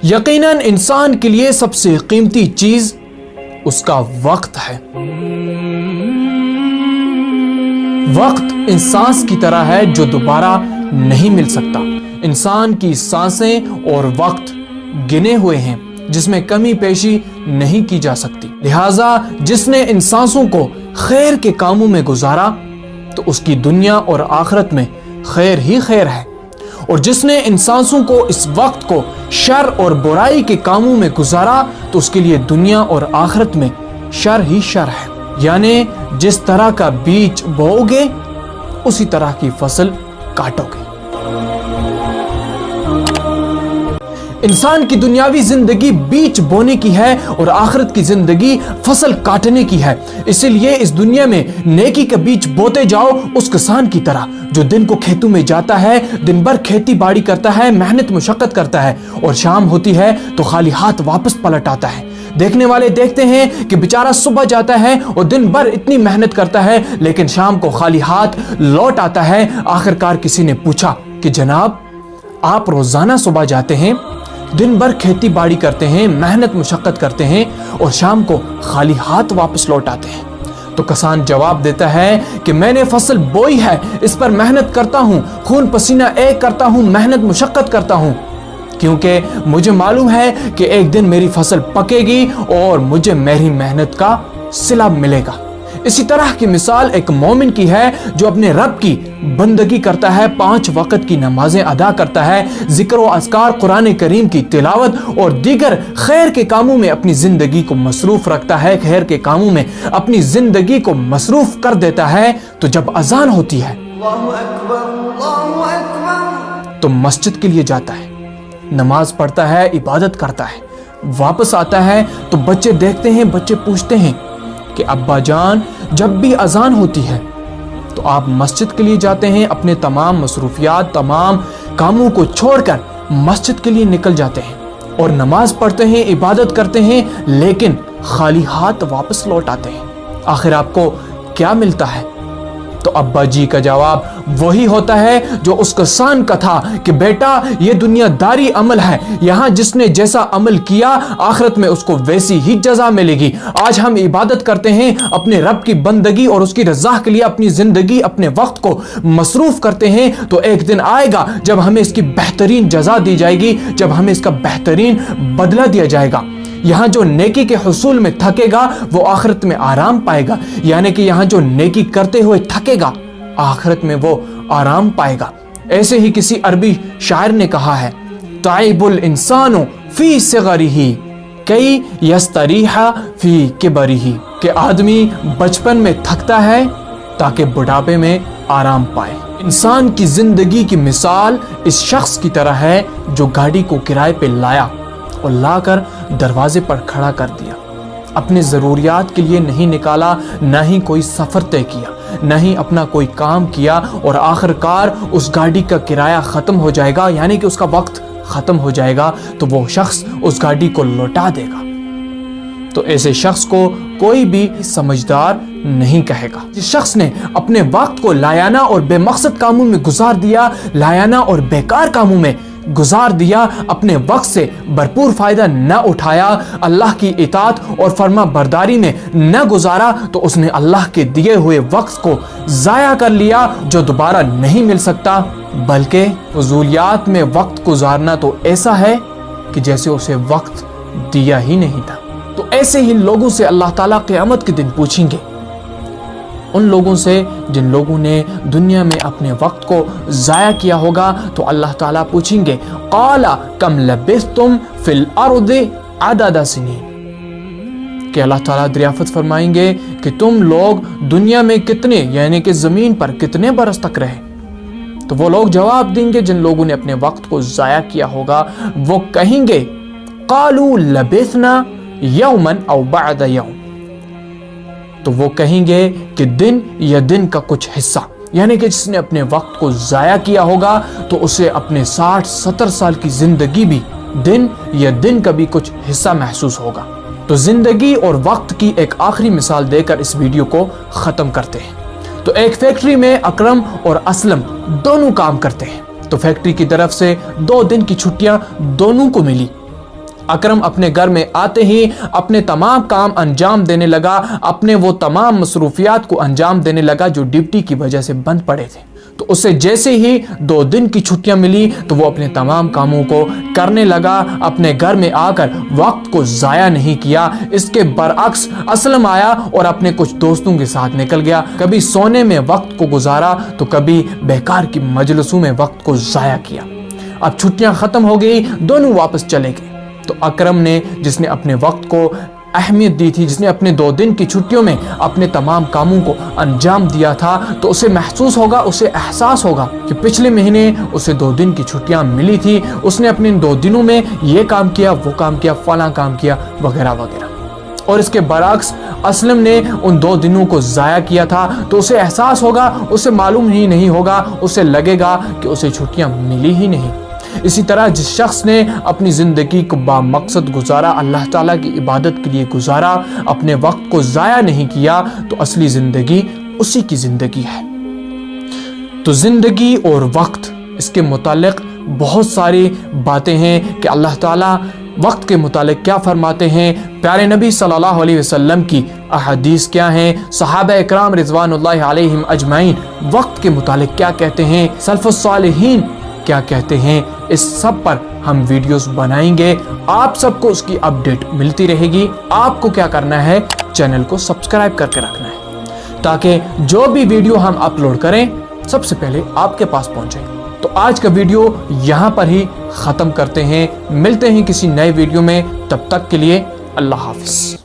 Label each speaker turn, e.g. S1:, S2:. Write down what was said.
S1: یقیناً انسان کے لیے سب سے قیمتی چیز اس کا وقت ہے۔ وقت ان سانس کی طرح ہے جو دوبارہ نہیں مل سکتا۔ انسان کی سانسیں اور وقت گنے ہوئے ہیں جس میں کمی پیشی نہیں کی جا سکتی، لہٰذا جس نے ان سانسوں کو خیر کے کاموں میں گزارا تو اس کی دنیا اور آخرت میں خیر ہی خیر ہے، اور جس نے ان سانسوں کو اس وقت کو شر اور برائی کے کاموں میں گزارا تو اس کے لیے دنیا اور آخرت میں شر ہی شر ہے۔ یعنی جس طرح کا بیج بوؤ گے اسی طرح کی فصل کاٹو گے۔ انسان کی دنیاوی زندگی بیج بونے کی ہے اور آخرت کی زندگی فصل کاٹنے کی ہے۔ اسی لیے اس دنیا میں نیکی کا بیج بوتے جاؤ اس کسان کی طرح جو دن کو کھیتوں میں جاتا ہے، دن بھر کھیتی باڑی کرتا ہے، محنت مشقت کرتا ہے، اور شام ہوتی ہے تو خالی ہاتھ واپس پلٹ آتا ہے۔ دیکھنے والے دیکھتے ہیں کہ بیچارہ صبح جاتا ہے اور دن بھر اتنی محنت کرتا ہے لیکن شام کو خالی ہاتھ لوٹ آتا ہے۔ آخرکار کسی نے پوچھا کہ جناب آپ روزانہ صبح جاتے ہیں، دن بھر کھیتی باڑی کرتے ہیں، محنت مشقت کرتے ہیں اور شام کو خالی ہاتھ واپس لوٹ آتے ہیں؟ تو کسان جواب دیتا ہے کہ میں نے فصل بوئی ہے، اس پر محنت کرتا ہوں، خون پسینہ ایک کرتا ہوں، محنت مشقت کرتا ہوں، کیونکہ مجھے معلوم ہے کہ ایک دن میری فصل پکے گی اور مجھے میری محنت کا صلہ ملے گا۔ اسی طرح کی مثال ایک مومن کی ہے جو اپنے رب کی بندگی کرتا ہے، 5 وقت کی نمازیں ادا کرتا ہے، ذکر و اذکار، قرآن کریم کی تلاوت اور دیگر خیر کے کاموں میں اپنی زندگی کو مصروف رکھتا ہے، خیر کے کاموں میں اپنی زندگی کو مصروف کر دیتا ہے۔ تو جب اذان ہوتی ہے تو مسجد کے لیے جاتا ہے، نماز پڑھتا ہے، عبادت کرتا ہے، واپس آتا ہے تو بچے دیکھتے ہیں، بچے پوچھتے ہیں کہ ابا جان جب بھی اذان ہوتی ہے تو آپ مسجد کے لیے جاتے ہیں، اپنے تمام مصروفیات، تمام کاموں کو چھوڑ کر مسجد کے لیے نکل جاتے ہیں اور نماز پڑھتے ہیں، عبادت کرتے ہیں، لیکن خالی ہاتھ واپس لوٹ آتے ہیں۔ آخر آپ کو کیا ملتا ہے؟ تو ابا جی کا جواب وہی ہوتا ہے جو اس کسان کا تھا کہ بیٹا یہ دنیا داری عمل ہے، یہاں جس نے جیسا عمل کیا آخرت میں اس کو ویسی ہی جزا ملے گی۔ آج ہم عبادت کرتے ہیں، اپنے رب کی بندگی اور اس کی رضا کے لیے اپنی زندگی، اپنے وقت کو مصروف کرتے ہیں، تو ایک دن آئے گا جب ہمیں اس کی بہترین جزا دی جائے گی، جب ہمیں اس کا بہترین بدلہ دیا جائے گا۔ یہاں جو نیکی کے حصول میں تھکے گا وہ آخرت میں آرام پائے گا، یعنی کہ یہاں جو نیکی کرتے ہوئے تھکے گا آخرت میں وہ آرام پائے گا۔ ایسے ہی کسی عربی شاعر نے کہا ہے تعب الانسان فی صغرہ کی یستریح فی کبرہ، کہ آدمی بچپن میں تھکتا ہے تاکہ بڑھاپے میں آرام پائے۔ انسان کی زندگی کی مثال اس شخص کی طرح ہے جو گاڑی کو کرائے پہ لایا اور لا کر دروازے پر کھڑا کر دیا، اپنے ضروریات کے لیے نہیں نکالا، نہ ہی کوئی سفر طے کیا، نہ ہی اپنا کوئی کام کیا، اور آخرکار اس گاڑی کا کرایہ ختم ہو جائے گا، یعنی کہ اس کا وقت ختم ہو جائے گا تو وہ شخص اس گاڑی کو لوٹا دے گا۔ تو ایسے شخص کو کوئی بھی سمجھدار نہیں کہے گا۔ جس شخص نے اپنے وقت کو لایانہ اور بے مقصد کاموں میں گزار دیا، لایانہ اور بیکار کاموں میں گزار دیا، اپنے وقت سے بھرپور فائدہ نہ اٹھایا، اللہ کی اطاعت اور فرما برداری میں نہ گزارا، تو اس نے اللہ کے دیے ہوئے وقت کو ضائع کر لیا جو دوبارہ نہیں مل سکتا، بلکہ فضولیات میں وقت گزارنا تو ایسا ہے کہ جیسے اسے وقت دیا ہی نہیں تھا۔ تو ایسے ہی لوگوں سے اللہ تعالیٰ قیامت کے دن پوچھیں گے، ان لوگوں سے جن لوگوں نے دنیا میں اپنے وقت کو ضائع کیا ہوگا، تو اللہ تعالیٰ پوچھیں گے قال کم لبثتم فی الارض عدد سنین، کہ اللہ تعالیٰ دریافت فرمائیں گے کہ تم لوگ دنیا میں کتنے، یعنی کہ زمین پر کتنے برس تک رہے؟ تو وہ لوگ جواب دیں گے جن لوگوں نے اپنے وقت کو ضائع کیا ہوگا، وہ کہیں گے قالوا لبثنا یوما او بعد یوم، تو وہ کہیں گے کہ دن یا دن کا کچھ حصہ، یعنی کہ جس نے اپنے وقت کو ضائع کیا ہوگا تو اسے اپنے 60-70 سال کی زندگی بھی دن یا دن کا بھی کچھ حصہ محسوس ہوگا۔ تو زندگی اور وقت کی ایک آخری مثال دے کر اس ویڈیو کو ختم کرتے ہیں۔ تو ایک فیکٹری میں اکرم اور اسلم دونوں کام کرتے ہیں، تو فیکٹری کی طرف سے 2 دن کی چھٹیاں دونوں کو ملی، اکرم اپنے گھر میں آتے ہی اپنے تمام کام انجام دینے لگا، اپنے وہ تمام مصروفیات کو انجام دینے لگا جو ڈیوٹی کی وجہ سے بند پڑے تھے۔ تو اسے جیسے ہی 2 دن کی چھٹیاں ملی تو وہ اپنے تمام کاموں کو کرنے لگا، اپنے گھر میں آ کر وقت کو ضائع نہیں کیا۔ اس کے برعکس اسلم آیا اور اپنے کچھ دوستوں کے ساتھ نکل گیا، کبھی سونے میں وقت کو گزارا تو کبھی بیکار کی مجلسوں میں وقت کو ضائع کیا۔ اب چھٹیاں ختم ہو گئی، دونوں واپس چلے گئے۔ تو اکرم نے، جس نے اپنے وقت کو اہمیت دی تھی، جس نے اپنے 2 دن کی چھٹیوں میں اپنے تمام کاموں کو انجام دیا تھا، تو اسے محسوس ہوگا، اسے احساس ہوگا کہ پچھلے مہینے اسے 2 دن کی چھٹیاں ملی تھی، اس نے اپنے 2 دنوں میں یہ کام کیا، وہ کام کیا، فلاں کام کیا، وغیرہ وغیرہ۔ اور اس کے برعکس اسلم نے ان 2 دنوں کو ضائع کیا تھا، تو اسے احساس ہوگا، اسے معلوم ہی نہیں ہوگا، اسے لگے گا کہ اسے چھٹیاں ملی ہی نہیں۔ اسی طرح جس شخص نے اپنی زندگی کو بامقصد گزارا، اللہ تعالیٰ کی عبادت کے لیے گزارا، اپنے وقت کو ضائع نہیں کیا، تو اصلی زندگی اسی کی زندگی ہے۔ تو زندگی اور وقت، اس کے متعلق بہت ساری باتیں ہیں کہ اللہ تعالیٰ وقت کے متعلق کیا فرماتے ہیں، پیارے نبی صلی اللہ علیہ وسلم کی احادیث کیا ہیں، صحابہ اکرام رضوان اللہ علیہم اجمعین وقت کے متعلق کیا کہتے ہیں، سلف الصالحین کیا کہتے ہیں، اس سب پر ہم ویڈیوز بنائیں گے، آپ سب کو اس کی اپڈیٹ ملتی رہے گی۔ آپ کو کیا کرنا ہے، چینل کو سبسکرائب کر کے رکھنا ہے تاکہ جو بھی ویڈیو ہم اپلوڈ کریں سب سے پہلے آپ کے پاس پہنچے۔ تو آج کا ویڈیو یہاں پر ہی ختم کرتے ہیں، ملتے ہیں کسی نئے ویڈیو میں، تب تک کے لیے اللہ حافظ۔